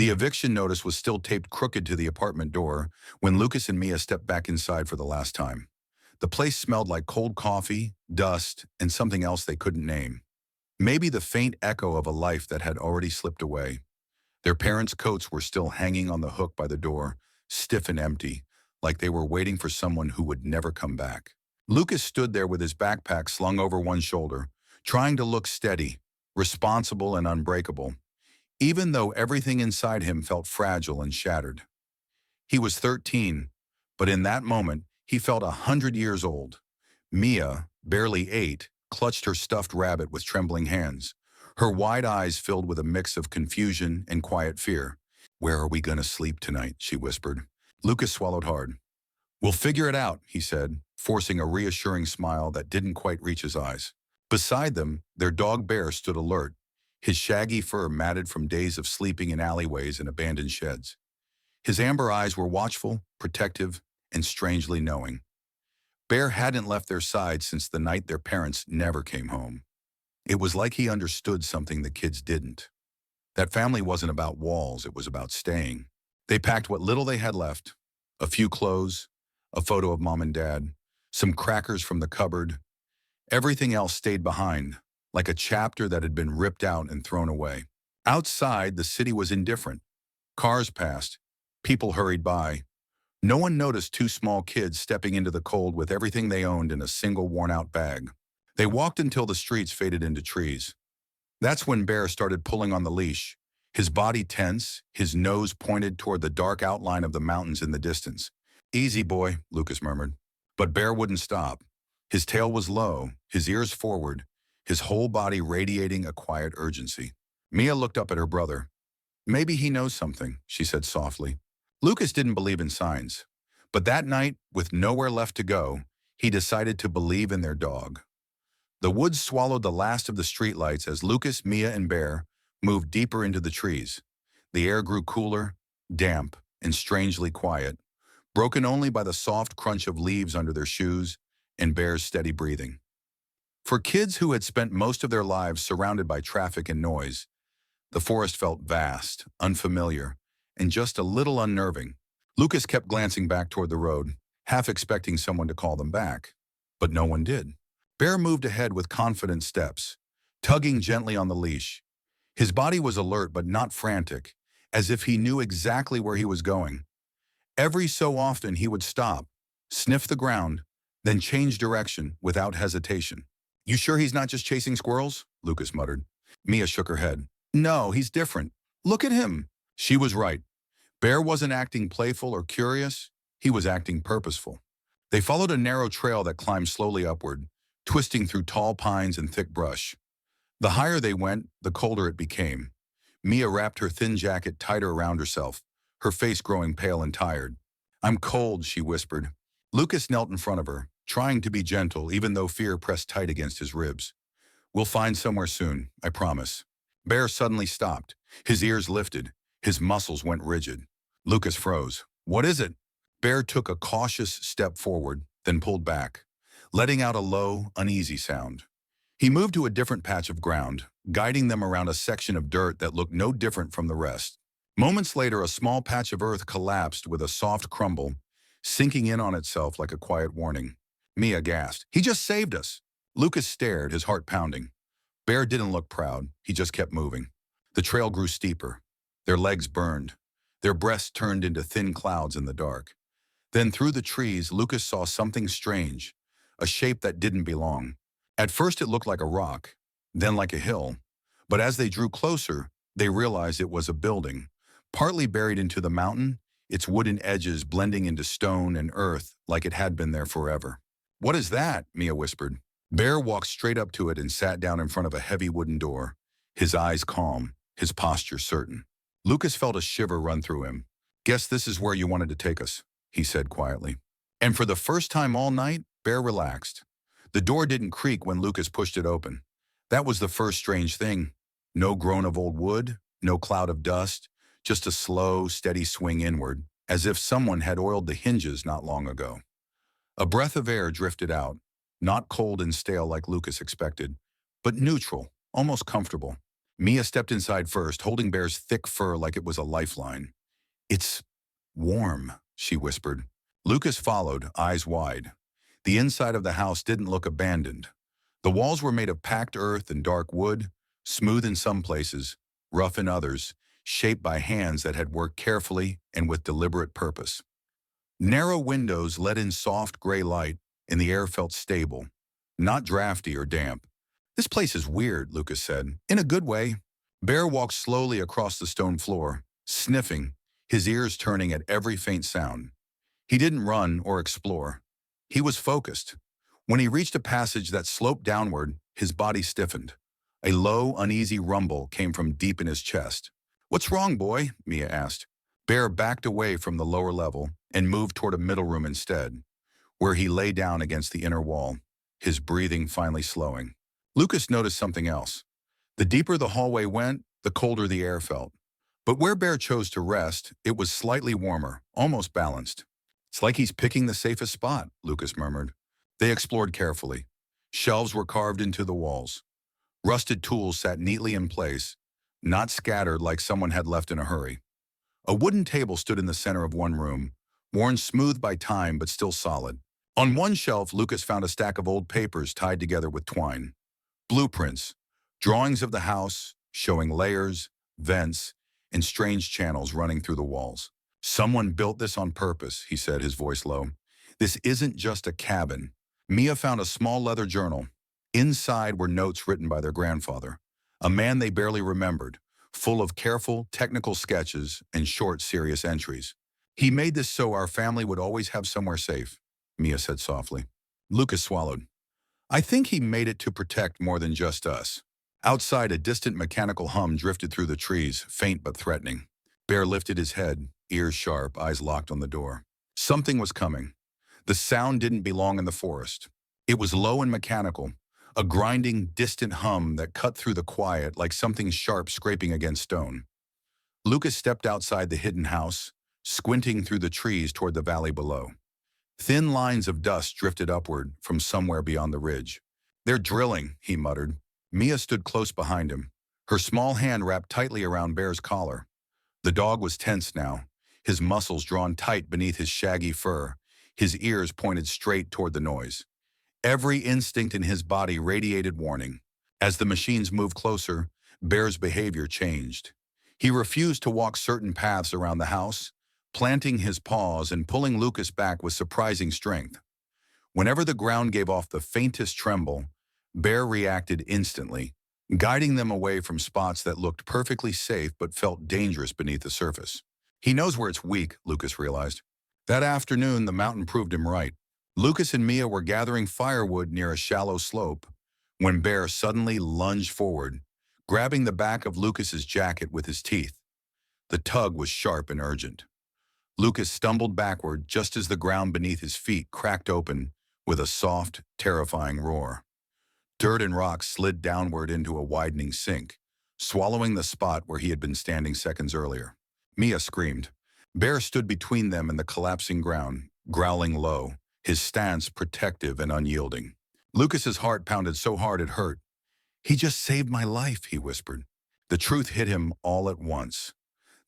The eviction notice was still taped crooked to the apartment door when Lucas and Mia stepped back inside for the last time. The place smelled like cold coffee, dust, and something else they couldn't name. Maybe the faint echo of a life that had already slipped away. Their parents' coats were still hanging on the hook by the door, stiff and empty, like they were waiting for someone who would never come back. Lucas stood there with his backpack slung over one shoulder, trying to look steady, responsible and unbreakable, even though everything inside him felt fragile and shattered. He was 13, but in that moment, he felt 100 years old. Mia, barely 8, clutched her stuffed rabbit with trembling hands, her wide eyes filled with a mix of confusion and quiet fear. "Where are we going to sleep tonight?" she whispered. Lucas swallowed hard. "We'll figure it out," he said, forcing a reassuring smile that didn't quite reach his eyes. Beside them, their dog Bear stood alert, his shaggy fur matted from days of sleeping in alleyways and abandoned sheds. His amber eyes were watchful, protective, and strangely knowing. Bear hadn't left their side since the night their parents never came home. It was like he understood something the kids didn't. That family wasn't about walls, it was about staying. They packed what little they had left, a few clothes, a photo of mom and dad, some crackers from the cupboard. Everything else stayed behind, like a chapter that had been ripped out and thrown away. Outside, the city was indifferent. Cars passed, people hurried by. No one noticed two small kids stepping into the cold with everything they owned in a single worn-out bag. They walked until the streets faded into trees. That's when Bear started pulling on the leash, his body tense, his nose pointed toward the dark outline of the mountains in the distance. "Easy, boy," Lucas murmured. But Bear wouldn't stop. His tail was low, his ears forward, his whole body radiating a quiet urgency. Mia looked up at her brother. "Maybe he knows something," she said softly. Lucas didn't believe in signs. But that night, with nowhere left to go, he decided to believe in their dog. The woods swallowed the last of the streetlights as Lucas, Mia, and Bear moved deeper into the trees. The air grew cooler, damp, and strangely quiet, broken only by the soft crunch of leaves under their shoes and Bear's steady breathing. For kids who had spent most of their lives surrounded by traffic and noise, the forest felt vast, unfamiliar, and just a little unnerving. Lucas kept glancing back toward the road, half expecting someone to call them back. But no one did. Bear moved ahead with confident steps, tugging gently on the leash. His body was alert but not frantic, as if he knew exactly where he was going. Every so often he would stop, sniff the ground, then change direction without hesitation. "You sure he's not just chasing squirrels?" Lucas muttered. Mia shook her head. "No, he's different. Look at him." She was right. Bear wasn't acting playful or curious, he was acting purposeful. They followed a narrow trail that climbed slowly upward, twisting through tall pines and thick brush. The higher they went, the colder it became. Mia wrapped her thin jacket tighter around herself, her face growing pale and tired. "I'm cold," she whispered. Lucas knelt in front of her, trying to be gentle even though fear pressed tight against his ribs. "We'll find somewhere soon, I promise." Bear suddenly stopped. His ears lifted. His muscles went rigid. Lucas froze. "What is it?" Bear took a cautious step forward, then pulled back, letting out a low, uneasy sound. He moved to a different patch of ground, guiding them around a section of dirt that looked no different from the rest. Moments later, a small patch of earth collapsed with a soft crumble, sinking in on itself like a quiet warning. Mia gasped. "He just saved us!" Lucas stared, his heart pounding. Bear didn't look proud. He just kept moving. The trail grew steeper. Their legs burned. Their breaths turned into thin clouds in the dark. Then through the trees, Lucas saw something strange, a shape that didn't belong. At first it looked like a rock, then like a hill. But as they drew closer, they realized it was a building, partly buried into the mountain, its wooden edges blending into stone and earth like it had been there forever. "What is that?" Mia whispered. Bear walked straight up to it and sat down in front of a heavy wooden door, his eyes calm, his posture certain. Lucas felt a shiver run through him. "Guess this is where you wanted to take us," he said quietly. And for the first time all night, Bear relaxed. The door didn't creak when Lucas pushed it open. That was the first strange thing. No groan of old wood, no cloud of dust, just a slow, steady swing inward, as if someone had oiled the hinges not long ago. A breath of air drifted out, not cold and stale like Lucas expected, but neutral, almost comfortable. Mia stepped inside first, holding Bear's thick fur like it was a lifeline. "It's warm," she whispered. Lucas followed, eyes wide. The inside of the house didn't look abandoned. The walls were made of packed earth and dark wood, smooth in some places, rough in others, shaped by hands that had worked carefully and with deliberate purpose. Narrow windows let in soft gray light, and the air felt stable, not drafty or damp. "This place is weird," Lucas said, in a good way. Bear walked slowly across the stone floor, sniffing, his ears turning at every faint sound. He didn't run or explore. He was focused. When he reached a passage that sloped downward, his body stiffened. A low, uneasy rumble came from deep in his chest. "What's wrong, boy?" Mia asked. Bear backed away from the lower level and moved toward a middle room instead, where he lay down against the inner wall, his breathing finally slowing. Lucas noticed something else. The deeper the hallway went, the colder the air felt. But where Bear chose to rest, it was slightly warmer, almost balanced. "It's like he's picking the safest spot," Lucas murmured. They explored carefully. Shelves were carved into the walls. Rusted tools sat neatly in place, not scattered like someone had left in a hurry. A wooden table stood in the center of one room, worn smooth by time but still solid. On one shelf, Lucas found a stack of old papers tied together with twine. Blueprints, drawings of the house, showing layers, vents, and strange channels running through the walls. "Someone built this on purpose," he said, his voice low. "This isn't just a cabin." Mia found a small leather journal. Inside were notes written by their grandfather, a man they barely remembered, full of careful, technical sketches and short, serious entries. "He made this so our family would always have somewhere safe," Mia said softly. Lucas swallowed. "I think he made it to protect more than just us." Outside, a distant mechanical hum drifted through the trees, faint but threatening. Bear lifted his head, ears sharp, eyes locked on the door. Something was coming. The sound didn't belong in the forest. It was low and mechanical, a grinding, distant hum that cut through the quiet like something sharp scraping against stone. Lucas stepped outside the hidden house, squinting through the trees toward the valley below. Thin lines of dust drifted upward from somewhere beyond the ridge. "They're drilling," he muttered. Mia stood close behind him, her small hand wrapped tightly around Bear's collar. The dog was tense now, his muscles drawn tight beneath his shaggy fur, his ears pointed straight toward the noise. Every instinct in his body radiated warning. As the machines moved closer, Bear's behavior changed. He refused to walk certain paths around the house, planting his paws and pulling Lucas back with surprising strength. Whenever the ground gave off the faintest tremble, Bear reacted instantly, guiding them away from spots that looked perfectly safe but felt dangerous beneath the surface. "He knows where it's weak," Lucas realized. That afternoon, the mountain proved him right. Lucas and Mia were gathering firewood near a shallow slope when Bear suddenly lunged forward, grabbing the back of Lucas's jacket with his teeth. The tug was sharp and urgent. Lucas stumbled backward just as the ground beneath his feet cracked open with a soft, terrifying roar. Dirt and rocks slid downward into a widening sink, swallowing the spot where he had been standing seconds earlier. Mia screamed. Bear stood between them and the collapsing ground, growling low, his stance protective and unyielding. Lucas's heart pounded so hard it hurt. "He just saved my life," he whispered. The truth hit him all at once.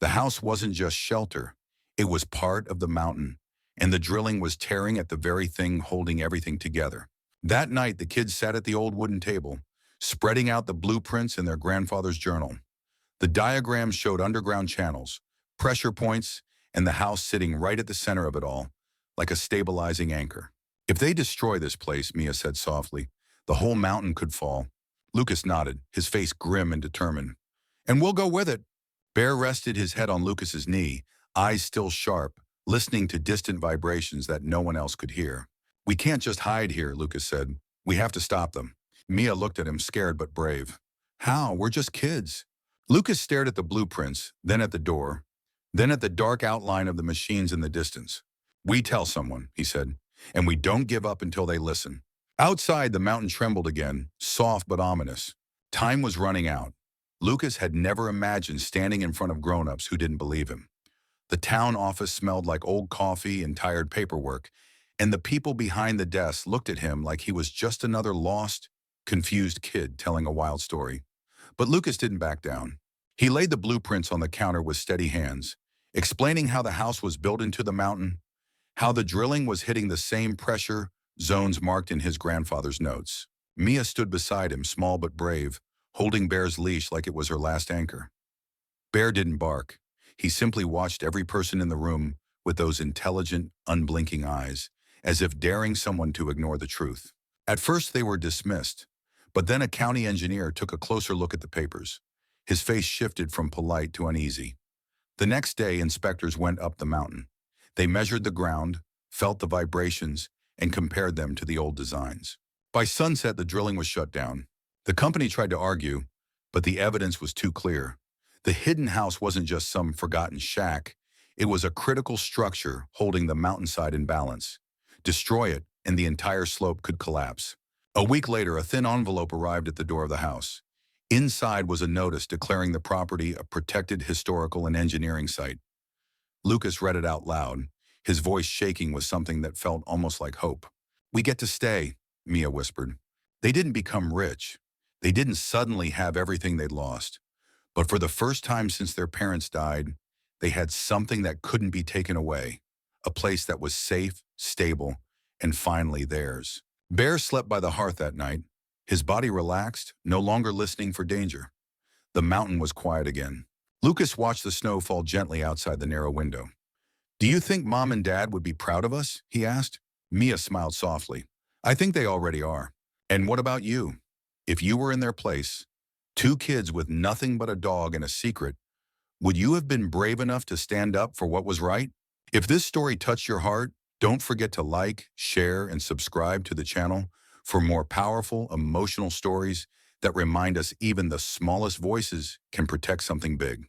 The house wasn't just shelter. It was part of the mountain, and the drilling was tearing at the very thing holding everything together. That night, the kids sat at the old wooden table, spreading out the blueprints in their grandfather's journal. The diagrams showed underground channels, pressure points, and the house sitting right at the center of it all, like a stabilizing anchor. "If they destroy this place," Mia said softly, "the whole mountain could fall." Lucas nodded, his face grim and determined. "And we'll go with it." Bear rested his head on Lucas's knee, eyes still sharp, listening to distant vibrations that no one else could hear. "We can't just hide here," Lucas said. "We have to stop them." Mia looked at him, scared but brave. "How? We're just kids." Lucas stared at the blueprints, then at the door, then at the dark outline of the machines in the distance. "We tell someone," he said, "and we don't give up until they listen." Outside, the mountain trembled again, soft but ominous. Time was running out. Lucas had never imagined standing in front of grown-ups who didn't believe him. The town office smelled like old coffee and tired paperwork, and the people behind the desk looked at him like he was just another lost, confused kid telling a wild story. But Lucas didn't back down. He laid the blueprints on the counter with steady hands, explaining how the house was built into the mountain, how the drilling was hitting the same pressure zones marked in his grandfather's notes. Mia stood beside him, small but brave, holding Bear's leash like it was her last anchor. Bear didn't bark. He simply watched every person in the room with those intelligent, unblinking eyes, as if daring someone to ignore the truth. At first they were dismissed, but then a county engineer took a closer look at the papers. His face shifted from polite to uneasy. The next day, inspectors went up the mountain. They measured the ground, felt the vibrations, and compared them to the old designs. By sunset, the drilling was shut down. The company tried to argue, but the evidence was too clear. The hidden house wasn't just some forgotten shack. It was a critical structure holding the mountainside in balance. Destroy it, and the entire slope could collapse. A week later, a thin envelope arrived at the door of the house. Inside was a notice declaring the property a protected historical and engineering site. Lucas read it out loud, his voice shaking with something that felt almost like hope. "We get to stay," Mia whispered. They didn't become rich. They didn't suddenly have everything they'd lost. But for the first time since their parents died, they had something that couldn't be taken away, a place that was safe, stable, and finally theirs. Bear slept by the hearth that night, his body relaxed, no longer listening for danger. The mountain was quiet again. Lucas watched the snow fall gently outside the narrow window. "Do you think Mom and Dad would be proud of us?" he asked. Mia smiled softly. "I think they already are. And what about you? If you were in their place, two kids with nothing but a dog and a secret, would you have been brave enough to stand up for what was right?" If this story touched your heart, don't forget to like, share, and subscribe to the channel for more powerful, emotional stories that remind us even the smallest voices can protect something big.